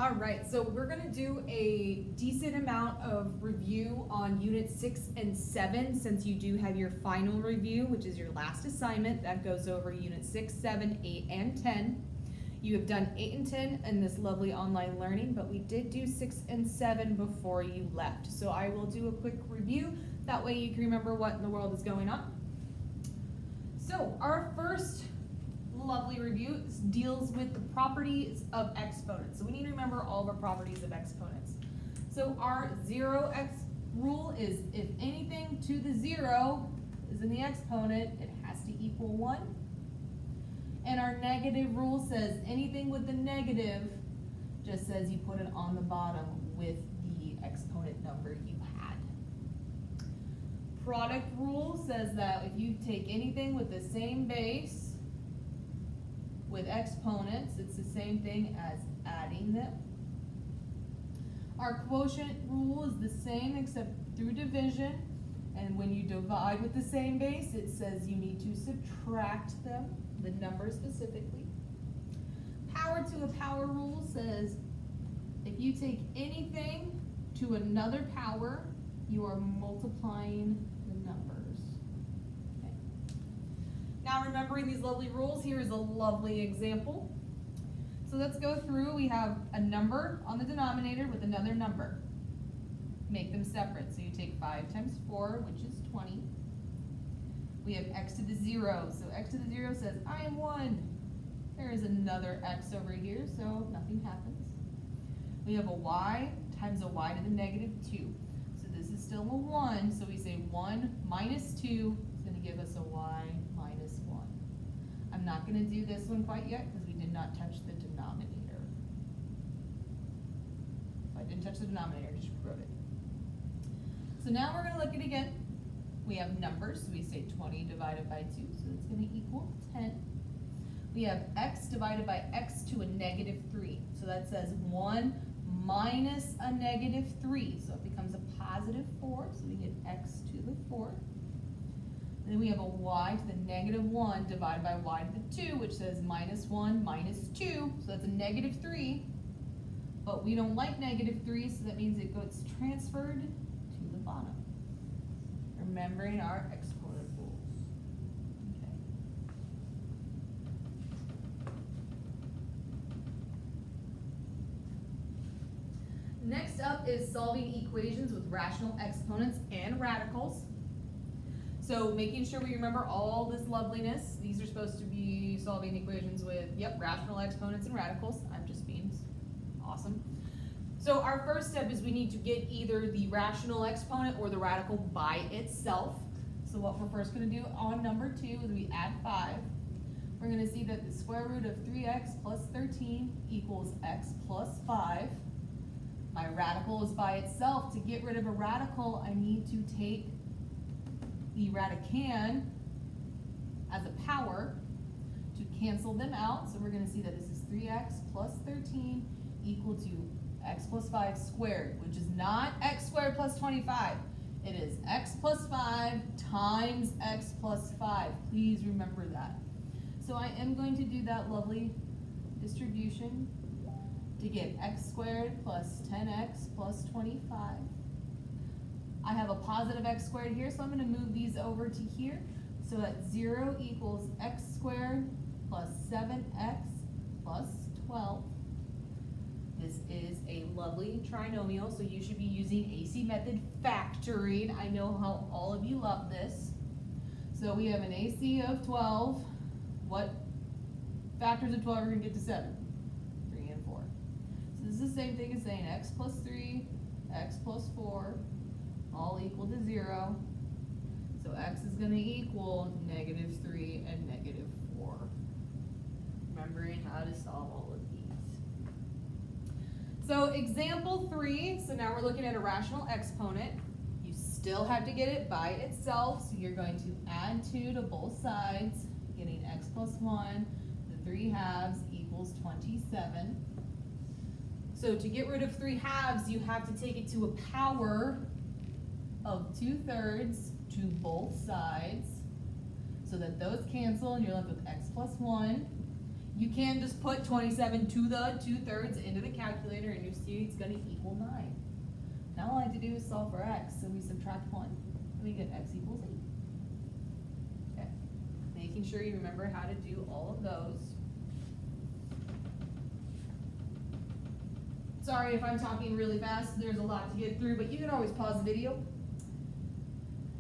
All right, so we're gonna do a decent amount of review on unit 6 and 7 since you do have your final review, which is your last assignment that goes over unit 6, 7, 8, and 10. You have done 8 and 10 in this lovely online learning, but we did do 6 and 7 before you left. So I will do a quick review, that way you can remember what in the world is going on. So our first lovely review deals with the properties of exponents. So we need to remember all of our properties of exponents. So our 0x rule is if anything to the 0 is in the exponent, it has to equal 1. And our negative rule says anything with the negative just says you put it on the bottom with the exponent number you had. Product rule says that if you take anything with the same base with exponents, it's the same thing as adding them. Our quotient rule is the same except through division, and when you divide with the same base, it says you need to subtract them, the number specifically. Power to a power rule says if you take anything to another power, you are multiplying the numbers. Now remembering these lovely rules, here is a lovely example. So let's go through. We have a number on the denominator with another number. Make them separate. So you take 5 times 4, which is 20. We have x to the 0. So x to the 0 says, I am 1. There is another x over here, so nothing happens. We have a y times a y to the negative 2. So this is still a 1. So we say 1 minus 2 is going to give us a y minus 1. I'm not going to do this one quite yet because we did not touch the denominator. So I didn't touch the denominator, just wrote it. So now we're going to look at it again. We have numbers, so we say 20 divided by 2, so it's going to equal 10. We have x divided by x to a negative 3. So that says 1 minus a negative 3. So it becomes a positive 4, so we get x to the 4. And then we have a y to the negative 1 divided by y to the 2, which says minus 1 minus 2. So that's a negative 3. But we don't like negative 3, so that means it gets transferred to the bottom. Remembering our exponent rules. Okay. Next up is solving equations with rational exponents and radicals. So making sure we remember all this loveliness. These are supposed to be solving equations with, rational exponents and radicals. I'm just being awesome. So our first step is we need to get either the rational exponent or the radical by itself. So what we're first going to do on number 2 is we add 5. We're going to see that the square root of 3x plus 13 equals x plus 5. My radical is by itself. To get rid of a radical, I need to take the radicand as a power to cancel them out. So we're going to see that this is 3x plus 13 equal to x plus 5 squared, which is not x squared plus 25. It is x plus 5 times x plus 5. Please remember that. So I am going to do that lovely distribution to get x squared plus 10x plus 25. I have a positive x squared here, so I'm going to move these over to here. So that 0 equals x squared plus 7x plus 12. This is a lovely trinomial, so you should be using AC method factoring. I know how all of you love this. So we have an AC of 12. What factors of 12 are going to get to 7? 3 and 4. So this is the same thing as saying x plus 3, x plus 4, all equal to 0. So x is going to equal negative 3 and negative 4. Remembering how to solve all of these. So example 3, so now we're looking at a rational exponent. You still have to get it by itself, so you're going to add 2 to both sides, getting x plus 1, the 3 halves equals 27. So to get rid of 3 halves, you have to take it to a power of 2/3 to both sides, so that those cancel and you're left with x plus 1. You can just put 27 to the 2/3 into the calculator and you see it's gonna equal 9. Now all I have to do is solve for x, so we subtract 1, and we get x equals 8. Okay, making sure you remember how to do all of those. Sorry if I'm talking really fast, there's a lot to get through, but you can always pause the video.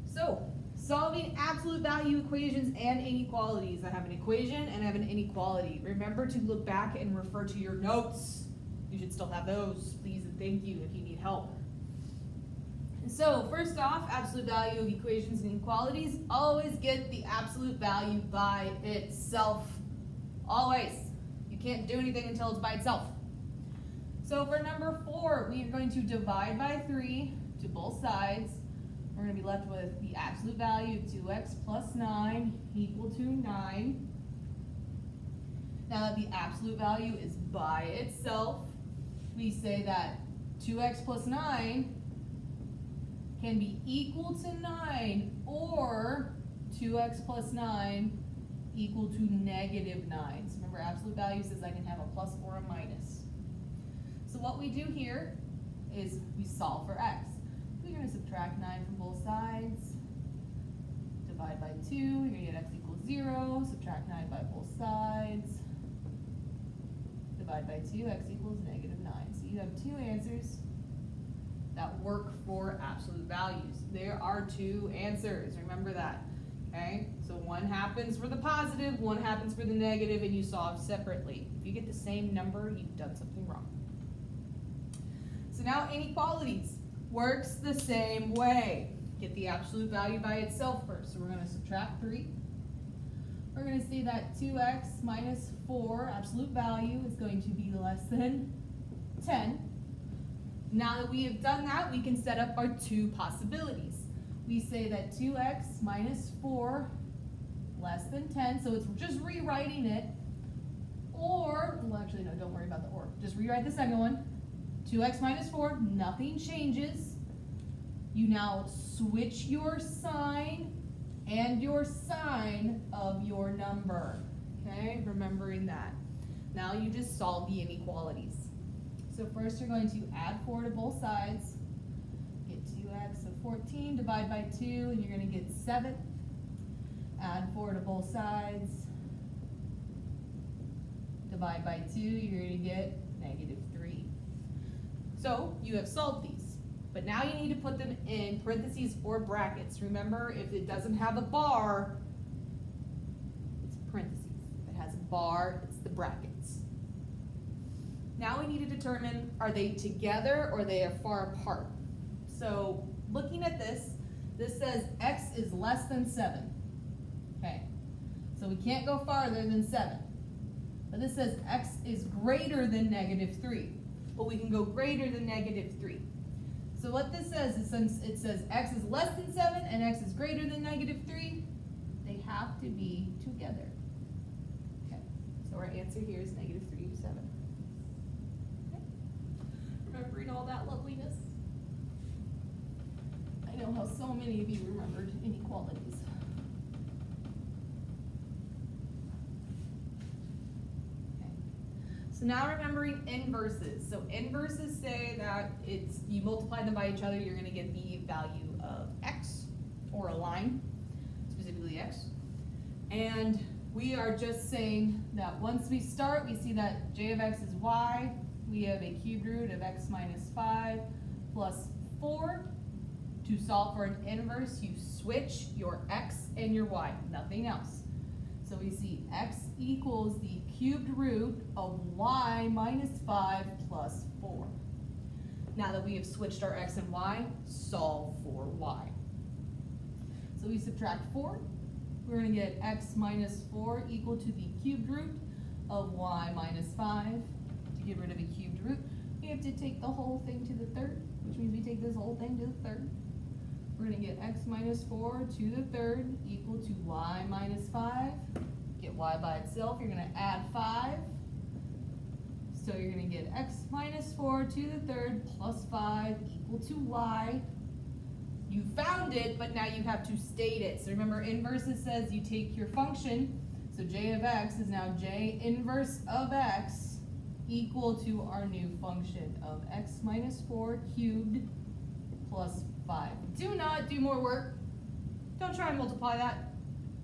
So, solving absolute value equations and inequalities. I have an equation and I have an inequality. Remember to look back and refer to your notes. You should still have those, please and thank you if you need help. So, first off, absolute value of equations and inequalities. Always get the absolute value by itself. Always. You can't do anything until it's by itself. So for number 4, we are going to divide by 3 to both sides. We're going to be left with the absolute value of 2x plus 9 equal to 9. Now that the absolute value is by itself, we say that 2x plus 9 can be equal to 9, or 2x plus 9 equal to negative 9. So remember, absolute value says I can have a plus or a minus. So what we do here is we solve for x. We're going to subtract 9 from both sides, divide by 2, you're going to get x equals 0, subtract 9 by both sides, divide by 2, x equals negative 9. So you have 2 answers that work for absolute values. There are 2 answers, remember that. Okay, so one happens for the positive, one happens for the negative, and you solve separately. If you get the same number, you've done something wrong. So now inequalities works the same way. Get the absolute value by itself first. So we're going to subtract 3. We're going to see that 2x minus 4 absolute value is going to be less than 10. Now that we have done that, we can set up our 2 possibilities. We say that 2x minus 4 less than 10, so it's just rewriting it. Or, well actually no, don't worry about the or. Just rewrite the second one. 2x minus 4, nothing changes. You now switch your sign and your sign of your number. Okay, remembering that. Now you just solve the inequalities. So first you're going to add 4 to both sides. Get 2x of 14, divide by 2, and you're going to get 7. Add 4 to both sides. Divide by 2, you're going to get negative 3. So you have solved these. But now you need to put them in parentheses or brackets. Remember, if it doesn't have a bar, it's parentheses. If it has a bar, it's the brackets. Now we need to determine, are they together or they are far apart? So looking at this, this says x is less than 7. Okay, so we can't go farther than 7. But this says x is greater than negative 3. Well, we can go greater than negative 3. So what this says is, since it says x is less than 7 and x is greater than negative 3, they have to be together. Okay, so our answer here is negative 3 to 7. Okay. Remembering all that loveliness? I know how so many of you remembered inequalities. So now remembering inverses. So inverses say that it's, you multiply them by each other, you're going to get the value of x, or a line, specifically x. And we are just saying that once we start, we see that j of x is y. We have a cubed root of x minus 5 plus 4. To solve for an inverse, you switch your x and your y, nothing else. So we see x equals the cubed root of y minus 5 plus 4. Now that we have switched our x and y, solve for y. So we subtract 4. We're going to get x minus 4 equal to the cubed root of y minus 5. To get rid of a cubed root, we have to take the whole thing to the third, which means we take this whole thing to the third. We're going to get x minus 4 to the third equal to y minus 5. Get y by itself, you're going to add 5. So you're going to get x minus 4 to the third plus 5 equal to y. You found it, but now you have to state it. So remember, inverses says you take your function, So j of x is now j inverse of x equal to our new function of x minus 4 cubed plus 5. Do not do more work. Don't try and multiply that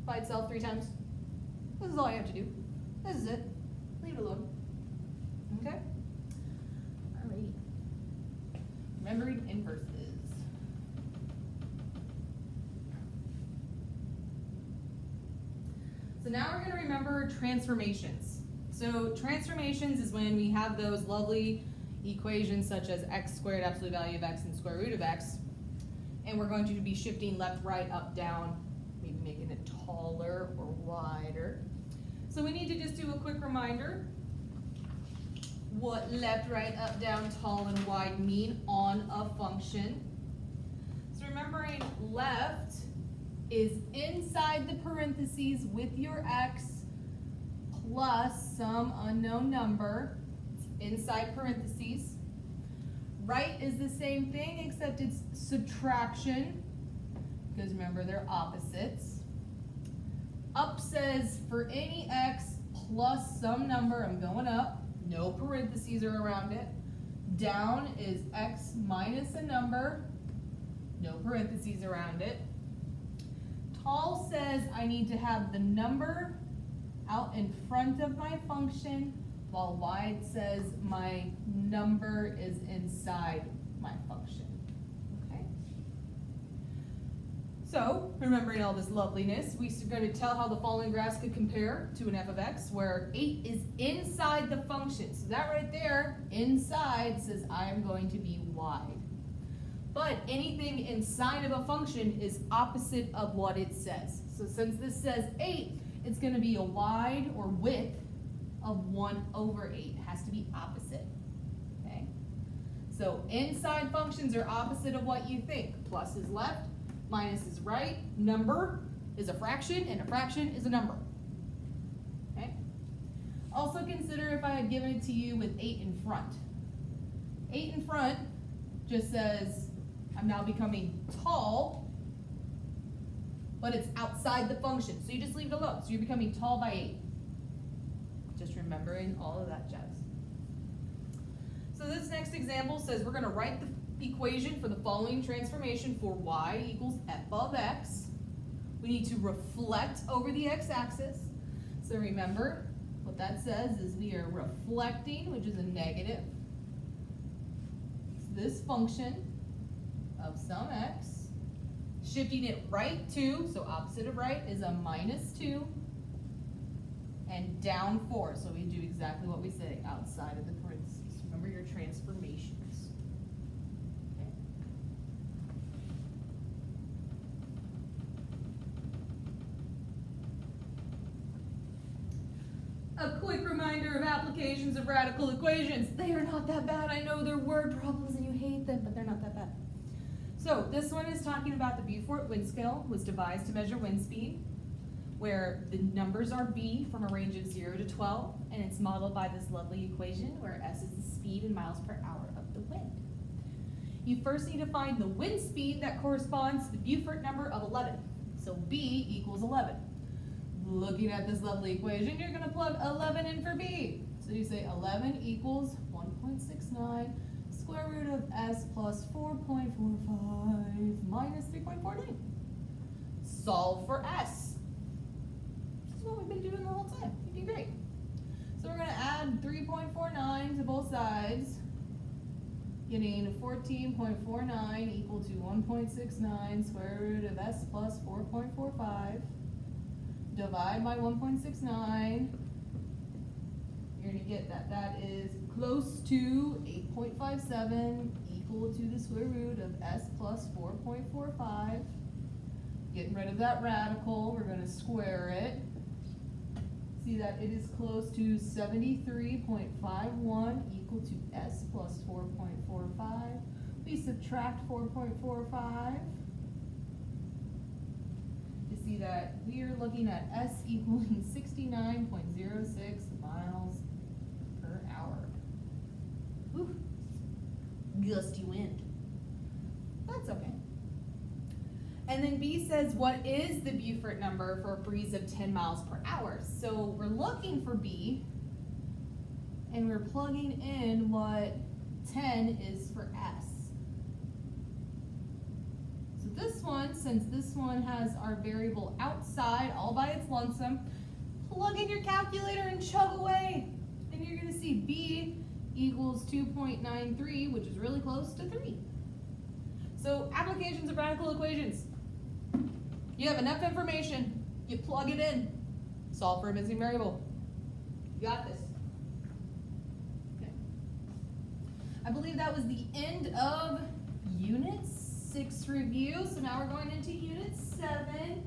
by itself 3 times. This is all you have to do. This is it. Leave it alone. Okay? Alrighty. Remembering inverses. So now we're going to remember transformations. So transformations is when we have those lovely equations such as x squared, absolute value of x, and square root of x. And we're going to be shifting left, right, up, down, maybe making it taller or wider. So we need to just do a quick reminder what left, right, up, down, tall, and wide mean on a function. So remembering left is inside the parentheses with your x plus some unknown number. It's inside parentheses. Right is the same thing except it's subtraction, because remember they're opposites. Up says for any x plus some number, I'm going up, no parentheses are around it. Down is x minus a number, no parentheses around it. Tall says I need to have the number out in front of my function, while wide says my number is inside my function. Okay? So, remembering all this loveliness, we're going to tell how the following graphs could compare to an f of x, where 8 is inside the function. So that right there, inside, says I am going to be wide. But anything inside of a function is opposite of what it says. So since this says 8, it's going to be a wide or width of 1/8. It has to be opposite. Okay? So inside functions are opposite of what you think. Plus is left, minus is right, number is a fraction, and a fraction is a number. Okay? Also consider if I had given it to you with 8 in front. 8 in front just says I'm now becoming tall, but it's outside the function. So you just leave it alone. So you're becoming tall by 8. Just remembering all of that jazz. So this next example says we're going to write the equation for the following transformation for y equals f of x. We need to reflect over the x-axis. So remember, what that says is we are reflecting, which is a negative, this function of some x, shifting it right 2, so opposite of right is a minus 2, and down 4. So we do exactly what we say outside of the parentheses. Remember your transformations. Okay. A quick reminder of applications of radical equations. They are not that bad. I know they're word problems and you hate them, but they're not that bad. So this one is talking about the Beaufort wind scale was devised to measure wind speed, where the numbers are b from a range of 0 to 12, and it's modeled by this lovely equation where s is the speed in miles per hour of the wind. You first need to find the wind speed that corresponds to the Beaufort number of 11. So b equals 11. Looking at this lovely equation, you're going to plug 11 in for b. So you say 11 equals 1.69 square root of s plus 4.45 minus 3.49. Solve for s. This is what we've been doing the whole time. You'd be great. So we're going to add 3.49 to both sides, getting 14.49 equal to 1.69 square root of s plus 4.45. Divide by 1.69. You're going to get that that is close to 8.57 equal to the square root of s plus 4.45. Getting rid of that radical, we're going to square it. See that it is close to 73.51 equal to s plus 4.45. We subtract 4.45. To see that we are looking at s equaling 69.06 miles per hour. Whew. Gusty wind. That's okay. And then B says, what is the Beaufort number for a breeze of 10 miles per hour? So we're looking for B, and we're plugging in what 10 is for S. So this one, since this one has our variable outside all by its lonesome, plug in your calculator and chug away. And you're gonna see B equals 2.93, which is really close to 3. So applications of radical equations. You have enough information, you plug it in, solve for a missing variable. You got this. Okay. I believe that was the end of Unit 6 review. So now we're going into Unit 7.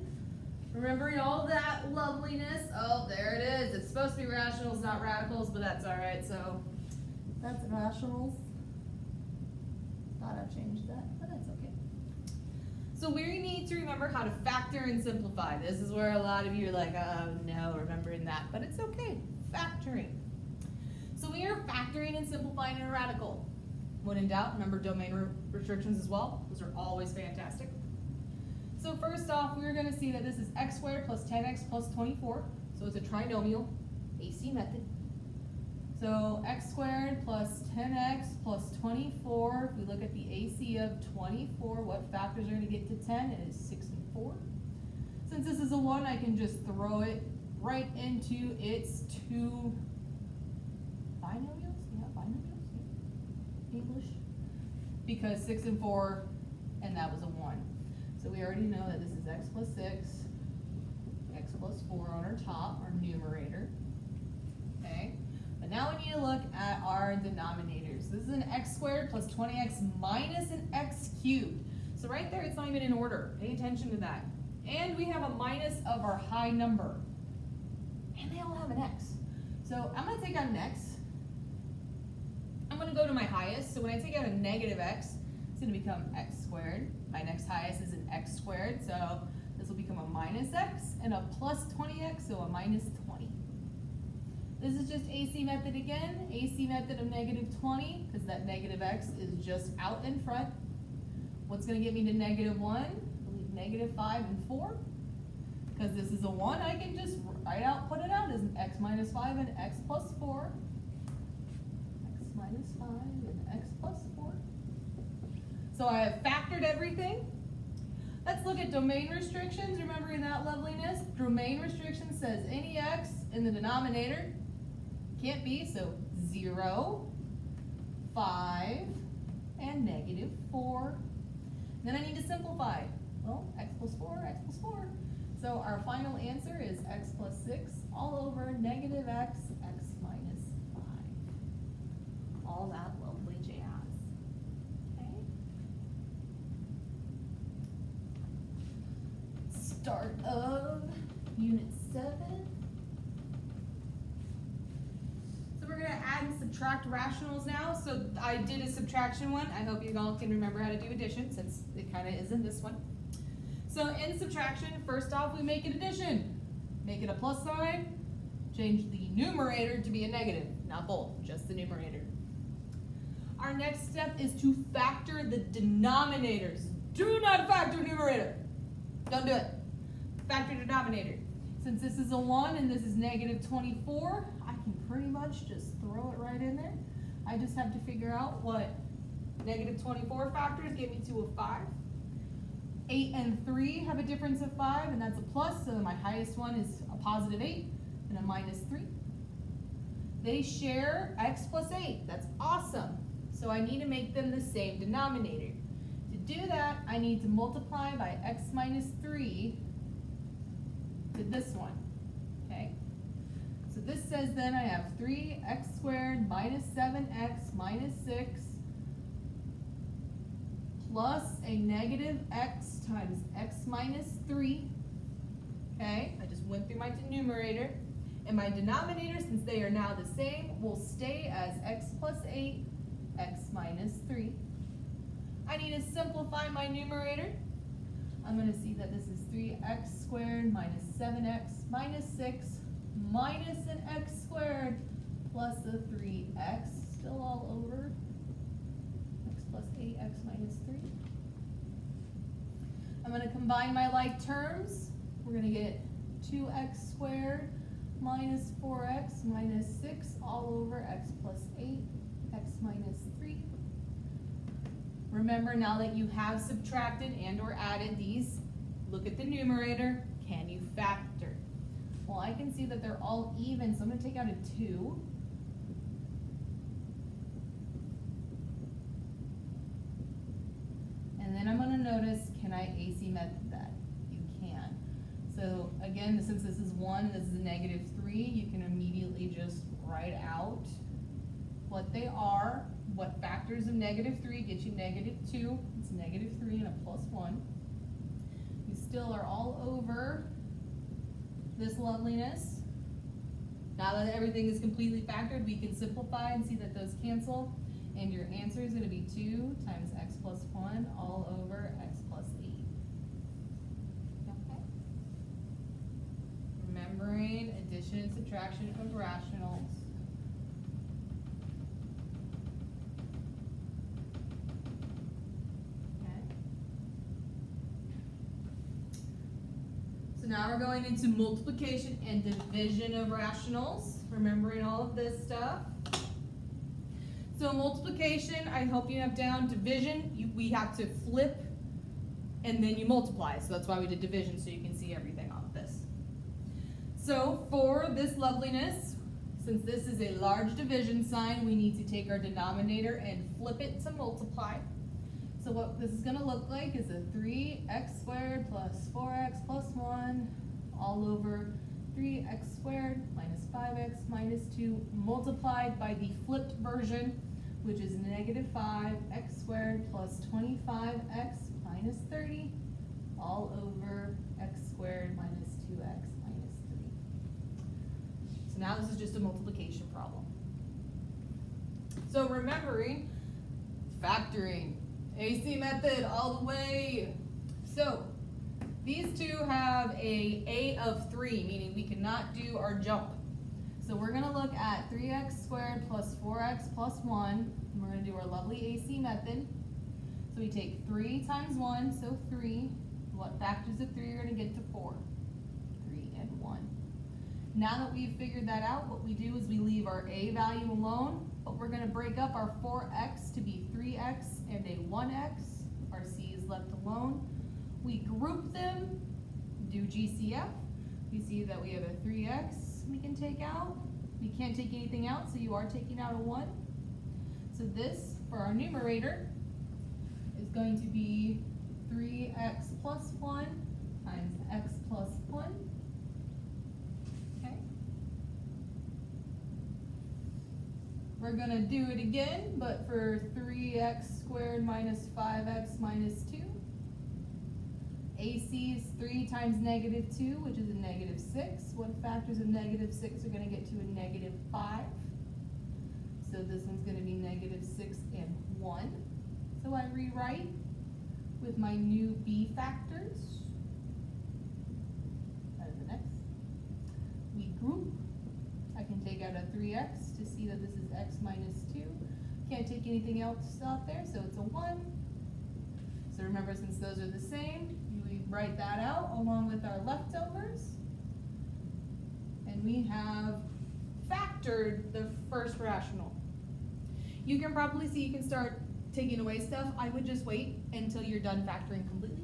Remembering all that loveliness. Oh, there it is. It's supposed to be rationals, not radicals, but that's all right. So that's rationals. Thought I'd change that, but that's okay. So we need to remember how to factor and simplify. This is where a lot of you are like, oh no, remembering that, but it's okay. Factoring. So we are factoring and simplifying a radical. When in doubt, remember domain restrictions as well. Those are always fantastic. So first off, we're going to see that this is x squared plus 10x plus 24. So it's a trinomial, AC method. So x squared plus 10x plus 24. If we look at the AC of 24, what factors are going to get to 10? It is 6 and 4. Since this is a 1, I can just throw it right into its two binomials. Yeah, binomials. Yeah. English. Because 6 and 4, and that was a 1. So we already know that this is x plus 6, x plus 4 on our top, our numerator. Okay? But now we need to look at our denominators. This is an x squared plus 20x minus an x cubed. So right there, it's not even in order. Pay attention to that. And we have a minus of our high number. And they all have an x. So I'm going to take out an x. I'm going to go to my highest. So when I take out a negative x, it's going to become x squared. My next highest is an x squared, so this will become a minus x, and a plus 20x, so a minus 20. This is just AC method again, AC method of negative 20, because that negative x is just out in front. What's going to get me to negative 1? I believe negative 5 and 4. Because this is a 1, I can just put it out as an x minus 5 and x plus 4. X minus 5 and x plus 4. So I have factored everything. Let's look at domain restrictions. Remembering that loveliness. Domain restriction says any x in the denominator can't be, so 0, 5, and negative 4. Then I need to simplify. Well, x plus 4, x plus 4. So our final answer is x plus 6 all over negative x, x minus 5. All that lovely jazz. Start of Unit 7. So we're going to add and subtract rationals now. So I did a subtraction one. I hope you all can remember how to do addition, since it kind of is in this one. So in subtraction, first off, we make an addition. Make it a plus sign. Change the numerator to be a negative. Not both, just the numerator. Our next step is to factor the denominators. Do not factor numerator. Don't do it. Factor denominator. Since this is a 1 and this is negative 24, I can pretty much just throw it right in there. I just have to figure out what negative 24 factors get me to a 5. 8 and 3 have a difference of 5, and that's a plus, so my highest one is a positive 8 and a minus 3. They share x plus 8. That's awesome. So I need to make them the same denominator. To do that, I need to multiply by x minus 3 to this one, okay? So this says then I have 3x squared minus 7x minus 6 plus a negative x times x minus 3, okay? I just went through my numerator. And my denominator, since they are now the same, will stay as x plus 8, x minus 3. I need to simplify my numerator. I'm going to see that this is 3x squared minus 7x minus 6 minus an x squared plus a 3x, still all over x plus 8, x minus 3. I'm going to combine my like terms, we're gonna get 2x squared minus 4x minus 6 all over x plus 8, x minus 3. Remember, now that you have subtracted and or added these, look at the numerator. Can you factor? Well, I can see that they're all even, so I'm going to take out a 2. And then I'm going to notice, can I AC method that? You can. So again, since this is 1, this is a negative 3, you can immediately just write out what they are. What factors of negative 3 get you negative 2? It's negative 3 and a plus 1. You still are all over this loveliness. Now that everything is completely factored, we can simplify and see that those cancel. And your answer is going to be 2 times x plus 1 all over x plus 8. Okay? Remembering addition and subtraction of rationals. Now we're going into multiplication and division of rationals, remembering all of this stuff. So multiplication, I hope you have down. Division, we have to flip and then you multiply. So that's why we did division, so you can see everything on this. So for this loveliness, since this is a large division sign, we need to take our denominator and flip it to multiply. So what this is going to look like is a 3x squared plus 4x plus 1 all over 3x squared minus 5x minus 2 multiplied by the flipped version, which is negative 5x squared plus 25x minus 30 all over x squared minus 2x minus 3. So now this is just a multiplication problem. So remembering, factoring. AC method all the way. So these two have a of 3, meaning we cannot do our jump. So we're going to look at 3x squared plus 4x plus 1, and we're going to do our lovely AC method. So we take 3 times 1, so 3. What factors of 3 are going to get to 4? 3 and 1. Now that we've figured that out, what we do is we leave our a value alone, but we're going to break up our 4x to be 3x and a 1x. Our c is left alone. We group them, do GCF. We see that we have a 3x we can take out. We can't take anything out, so you are taking out a 1. So this, for our numerator, is going to be 3x plus 1 times x plus 1. Okay. We're going to do it again, but for 3x squared minus 5x minus 2. AC is 3 times negative 2, which is a negative 6. What factors of negative 6 are going to get to a negative 5? So this one's going to be negative 6 and 1. So I rewrite with my new b factors. That is the next. We group. I can take out a 3x to see that this is x minus 2. Can't take anything else out there, so it's a 1. So remember, since those are the same, we write that out along with our leftovers. And we have factored the first rational. You can probably see you can start taking away stuff. I would just wait until you're done factoring completely.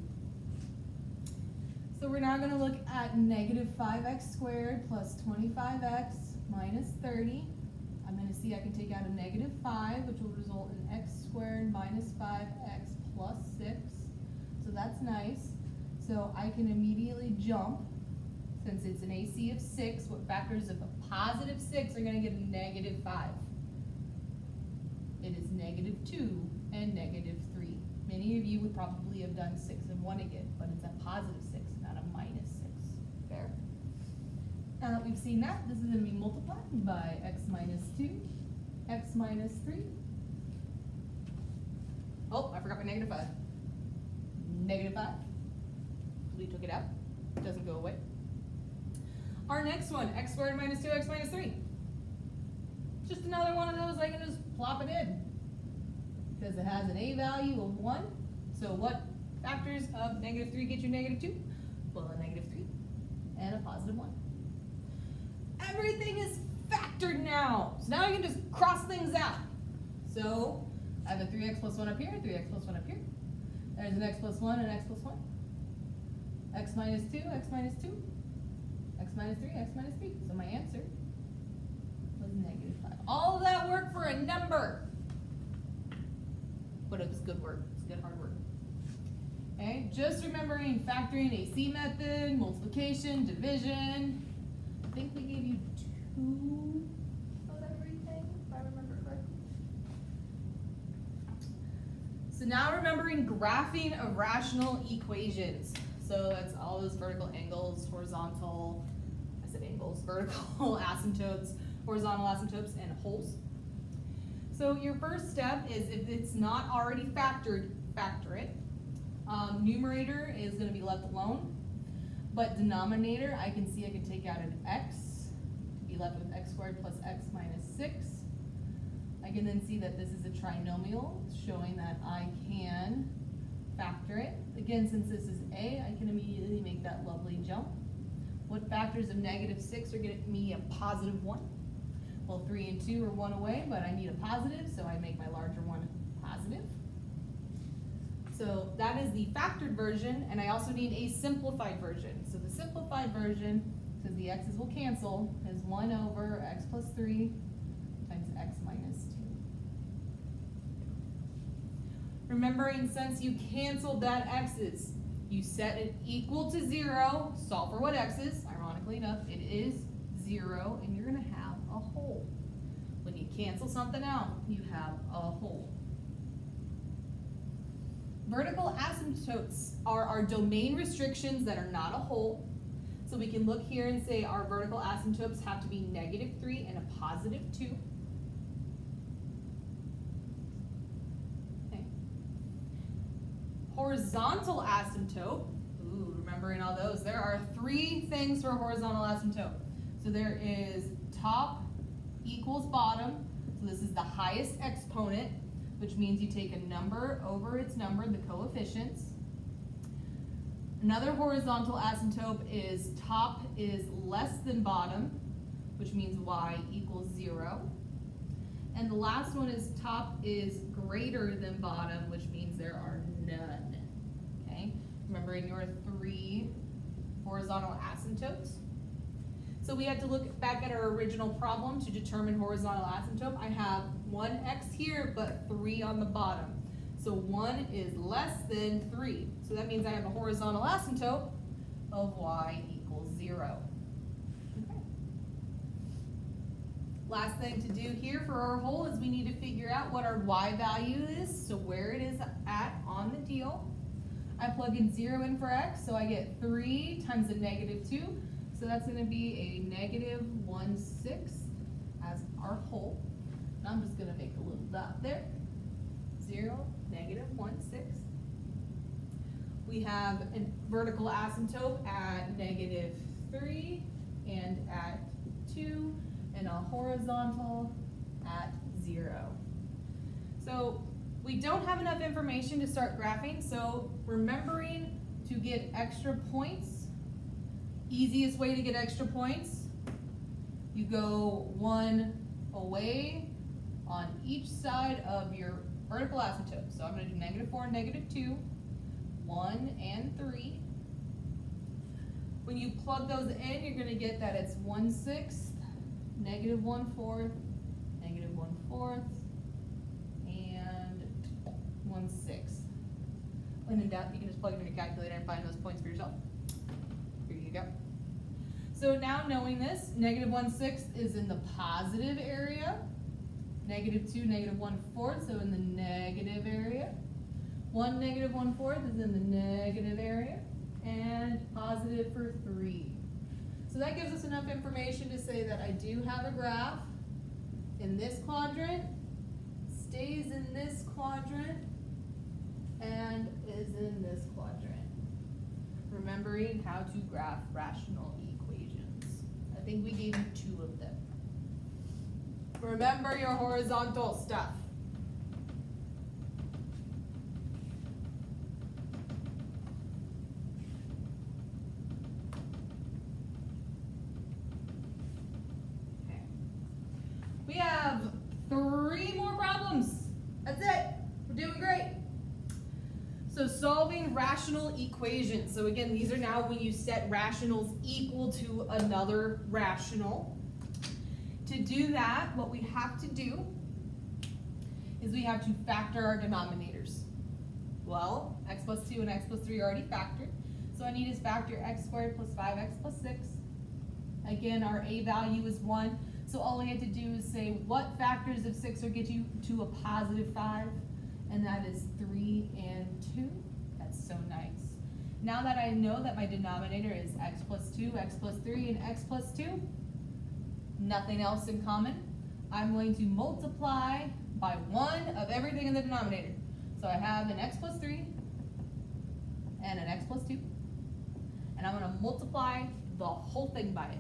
So we're now going to look at negative 5x squared plus 25x minus 30. I'm going to see I can take out a negative 5, which will result in x squared minus 5x plus 6. So that's nice. So I can immediately jump, since it's an AC of 6, what factors of a positive 6 are going to get a negative 5? It is negative 2 and negative 3. Many of you would probably have done 6 and 1 again, but it's a positive 6, not a minus 6. Fair? Now that we've seen that, this is going to be multiplied by x minus 2, x minus 3. Oh, I forgot my negative 5. Negative 5. We took it out. It doesn't go away. Our next one, x squared minus 2x minus 3. Just another one of those, I can just plop it in. Because it has an a value of 1. So what factors of negative 3 get you negative 2? Well, a negative 3 and a positive 1. Everything is factored now. So now you can just cross things out. So I have a 3x plus 1 up here, 3x plus 1 up here. There's an x plus 1 and x plus 1. X minus 2, x minus 2. X minus 3, x minus 3. So my answer was negative 5. All of that work for a number. But it was good work. It's good hard work. Okay, just remembering factoring, AC method, multiplication, division. I think we gave you 2 of everything, if I remember correctly. So now remembering graphing of rational equations. So that's all those vertical angles, horizontal, I said angles, vertical asymptotes, horizontal asymptotes, and holes. So your first step is, if it's not already factored, factor it. Numerator is going to be left alone, but denominator, I can see I can take out an x to be left with x squared plus x minus 6. I can then see that this is a trinomial, showing that I can factor it. Again, since this is a, I can immediately make that lovely jump. What factors of negative 6 are getting me a positive 1? Well, 3 and 2 are 1 away, but I need a positive, so I make my larger one positive. So that is the factored version, and I also need a simplified version. So the simplified version, because the x's will cancel, is 1 over x plus 3 times x minus 2. Remembering, since you canceled that x's, you set it equal to 0, solve for what x is. Ironically enough, it is 0, and you're going to have a hole. When you cancel something out, you have a hole. Vertical asymptotes are our domain restrictions that are not a hole. So we can look here and say our vertical asymptotes have to be negative 3 and a positive 2. Okay. Horizontal asymptote, remembering all those, there are 3 things for a horizontal asymptote. So there is top equals bottom, so this is the highest exponent, which means you take a number over its number, the coefficients. Another horizontal asymptote is top is less than bottom, which means y equals 0. And the last one is top is greater than bottom, which means there are none. Okay? Remembering your 3 horizontal asymptotes. So we had to look back at our original problem to determine horizontal asymptote. I have 1x here, but 3 on the bottom. So 1 is less than 3. So that means I have a horizontal asymptote of y equals 0. Okay. Last thing to do here for our hole is we need to figure out what our y value is, so where it is at on the deal. I plug in 0 in for x, so I get 3 times a negative 2. So that's going to be a negative 1/6 as our hole. And I'm just going to make a little dot there. 0, negative 1/6. We have a vertical asymptote at negative 3 and at 2, and a horizontal at 0. So we don't have enough information to start graphing, so remembering to get extra points. Easiest way to get extra points, you go 1 away on each side of your vertical asymptote. So I'm going to do negative 4 and negative 2, 1 and 3. When you plug those in, you're going to get that it's 1/6, negative 1/4, negative 1/4, and 1/6. When in doubt, you can just plug it in your calculator and find those points for yourself. Here you go. So now knowing this, negative 1/6 is in the positive area. Negative 2, negative 1/4, so in the negative area. 1, negative 1/4 is in the negative area. And positive for 3. So that gives us enough information to say that I do have a graph in this quadrant, stays in this quadrant, and is in this quadrant. Remembering how to graph rational equations. I think we gave you 2 of them. Remember your horizontal stuff. So solving rational equations. So again, these are now when you set rationals equal to another rational. To do that, what we have to do is we have to factor our denominators. Well, x plus 2 and x plus 3 are already factored. So I need to factor x squared plus 5x plus 6. Again, our a value is 1. So all I have to do is say what factors of 6 will get you to a positive 5. And that is 3 and 2. That's so nice. Now that I know that my denominator is x plus 2, x plus 3, and x plus 2, nothing else in common, I'm going to multiply by 1 of everything in the denominator. So I have an x plus 3 and an x plus 2. And I'm going to multiply the whole thing by it.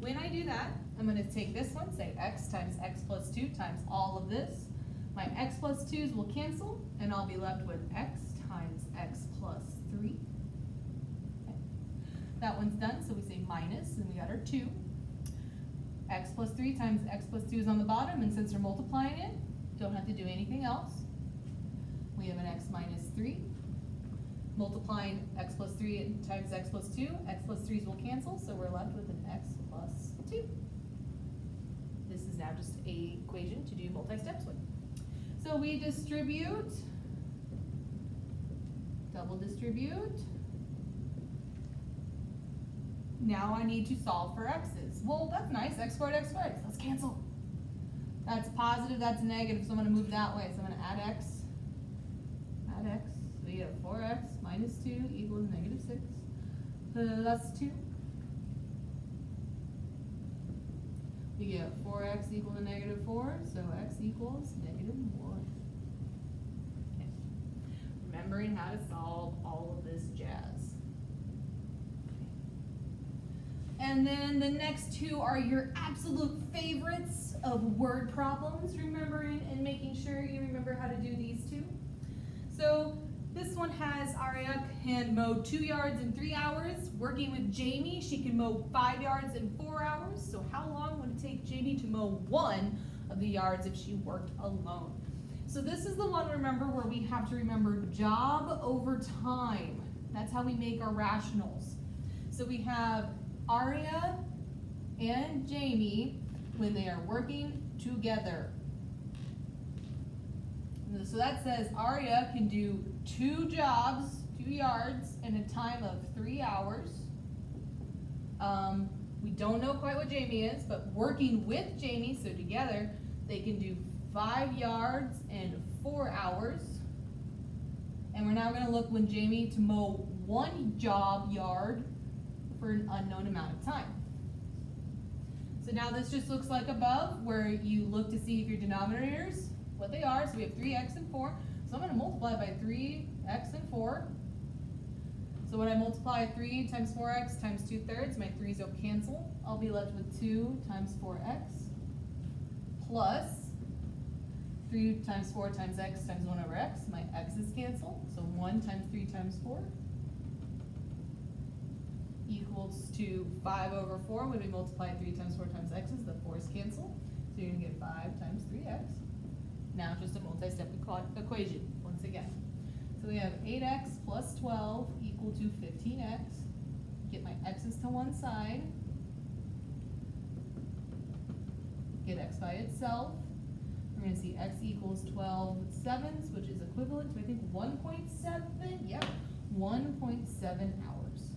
When I do that, I'm going to take this one, say x times x plus 2 times all of this. My x plus 2's will cancel, and I'll be left with x times x plus 3. Okay. That one's done, so we say minus, and we got our 2. X plus 3 times x plus 2 is on the bottom, and since we're multiplying it, don't have to do anything else. We have an x minus 3. Multiplying x plus 3 times x plus 2, x plus 3's will cancel, so we're left with an x plus 2. This is now just a equation to do multi-steps with. So we distribute, double distribute. Now I need to solve for x's. Well, that's nice, x squared, let's cancel. That's positive, that's negative, so I'm gonna move that way. So I'm gonna add x. So we have 4x minus 2 equals negative 6 plus 2. We get 4x equal to negative 4, so x equals negative 1. Okay. Remembering how to solve all of this jazz. And then the next two are your absolute favorites of word problems, remembering and making sure you remember how to do these two. So this one has Aria can mow 2 yards in 3 hours. Working with Jamie, she can mow 5 yards in 4 hours. So how long would it take Jamie to mow 1 of the yards if she worked alone? So this is the one, remember, where we have to remember job over time. That's how we make our rationals. So we have Aria and Jamie when they are working together. So that says Aria can do 2 jobs, 2 yards, in a time of 3 hours. We don't know quite what Jamie is, but working with Jamie, so together, they can do 5 yards in 4 hours. And we're now going to look when Jamie to mow 1 yard for an unknown amount of time. So now this just looks like above, where you look to see if your denominators, what they are. So we have 3x and 4. So I'm going to multiply by 3x and 4. So when I multiply 3 times 4x times 2/3, my 3's will cancel. I'll be left with 2 times 4x plus 3 times 4 times x times 1 over x. My x's cancel. So 1 times 3 times 4 equals to 5 over 4. When we multiply 3 times 4 times x's, the 4's cancel. So you're going to get 5 times 3x. Now just a multi-step equation, once again. So we have 8x plus 12 equal to 15x. Get my x's to one side. Get x by itself. We're going to see x equals 12/7, which is equivalent to, I think, 1.7. Yep, 1.7 hours.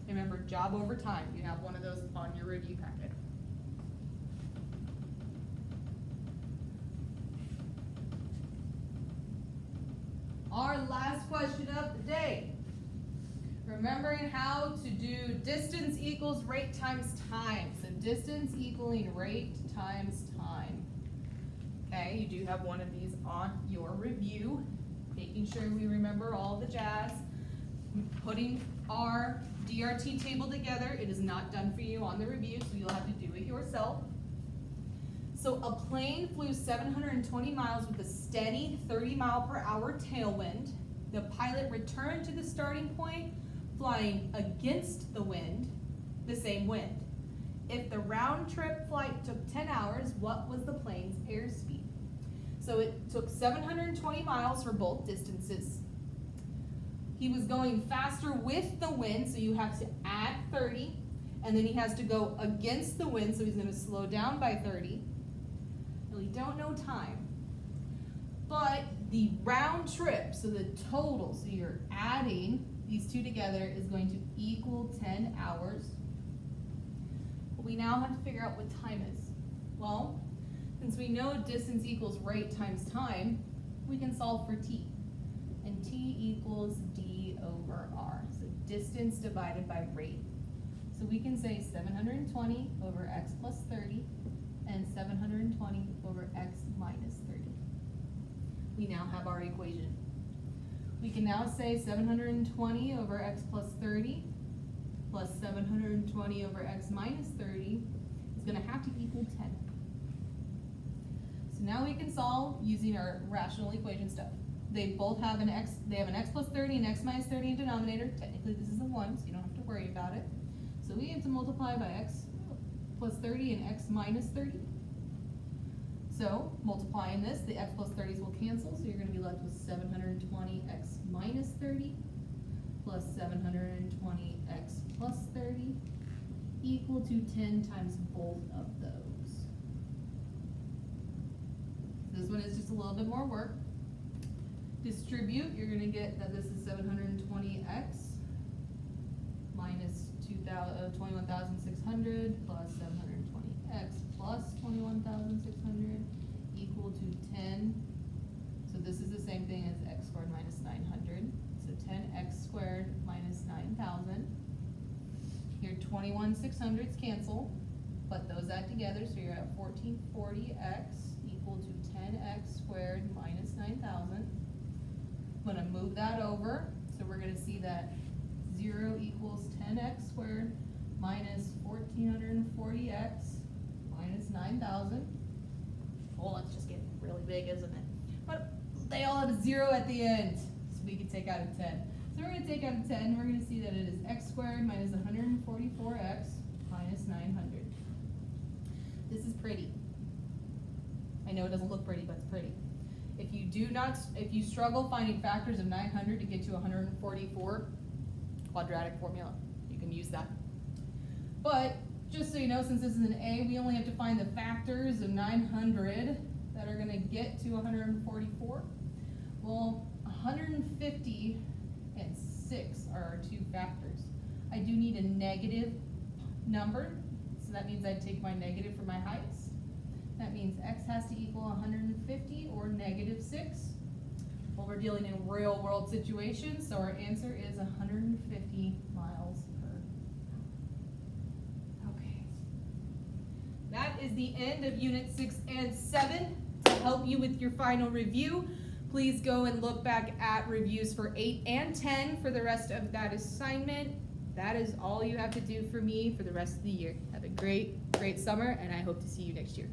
Remember, job over time. You have one of those on your review packet. Our last question of the day. Remembering how to do distance equals rate times time. So distance equaling rate times time. Okay, you do have one of these on your review. Making sure we remember all the jazz. Putting our DRT table together. It is not done for you on the review, so you'll have to do it yourself. So a plane flew 720 miles with a steady 30-mile-per-hour tailwind. The pilot returned to the starting point, flying against the wind, the same wind. If the round-trip flight took 10 hours, what was the plane's airspeed? So it took 720 miles for both distances. He was going faster with the wind, so you have to add 30, and then he has to go against the wind, so he's going to slow down by 30. And we don't know time. But the round trip, so the total, so you're adding these two together, is going to equal 10 hours. But we now have to figure out what time is. Well, since we know distance equals rate times time, we can solve for t. And t equals d over r. So distance divided by rate. So we can say 720 over x plus 30 and 720 over x minus 30. We now have our equation. We can now say 720 over x plus 30 plus 720 over x minus 30 is going to have to equal 10. So now we can solve using our rational equation stuff. They both have an x, they have an x plus 30 and x minus 30 in denominator. Technically this is a 1, so you don't have to worry about it. So we have to multiply by x plus 30 and x minus 30. So multiplying this, the x plus 30s will cancel, so you're going to be left with 720 x minus 30 plus 720 x plus 30 equal to 10 times both of those. This one is just a little bit more work. Distribute, you're going to get that this is 720x minus 21,600 plus 720x plus 21,600 equal to 10. So this is the same thing as x squared minus 900. So 10x squared minus 9,000. Your 21,600s cancel, but those add together, so you're at 1440x equal to 10x squared minus 9,000. I'm going to move that over, so we're going to see that 0 equals 10x squared minus 1440x minus 9,000. Oh, that's just getting really big, isn't it? But they all have a 0 at the end, so we can take out a 10. So we're going to take out a 10, we're going to see that it is x squared minus 144x minus 900. This is pretty. I know it doesn't look pretty, but it's pretty. If you struggle finding factors of 900 to get to 144, quadratic formula, you can use that. But just so you know, since this is an A, we only have to find the factors of 900 that are going to get to 144. Well, 150 and 6 are our two factors. I do need a negative number, so that means I take my negative for my highest. That means x has to equal 150 or negative 6. Well, we're dealing in real world situations, so our answer is 150 miles per hour. Okay. That is the end of Unit 6 and 7. To help you with your final review, please go and look back at reviews for 8 and 10 for the rest of that assignment. That is all you have to do for me for the rest of the year. Have a great, great summer, and I hope to see you next year.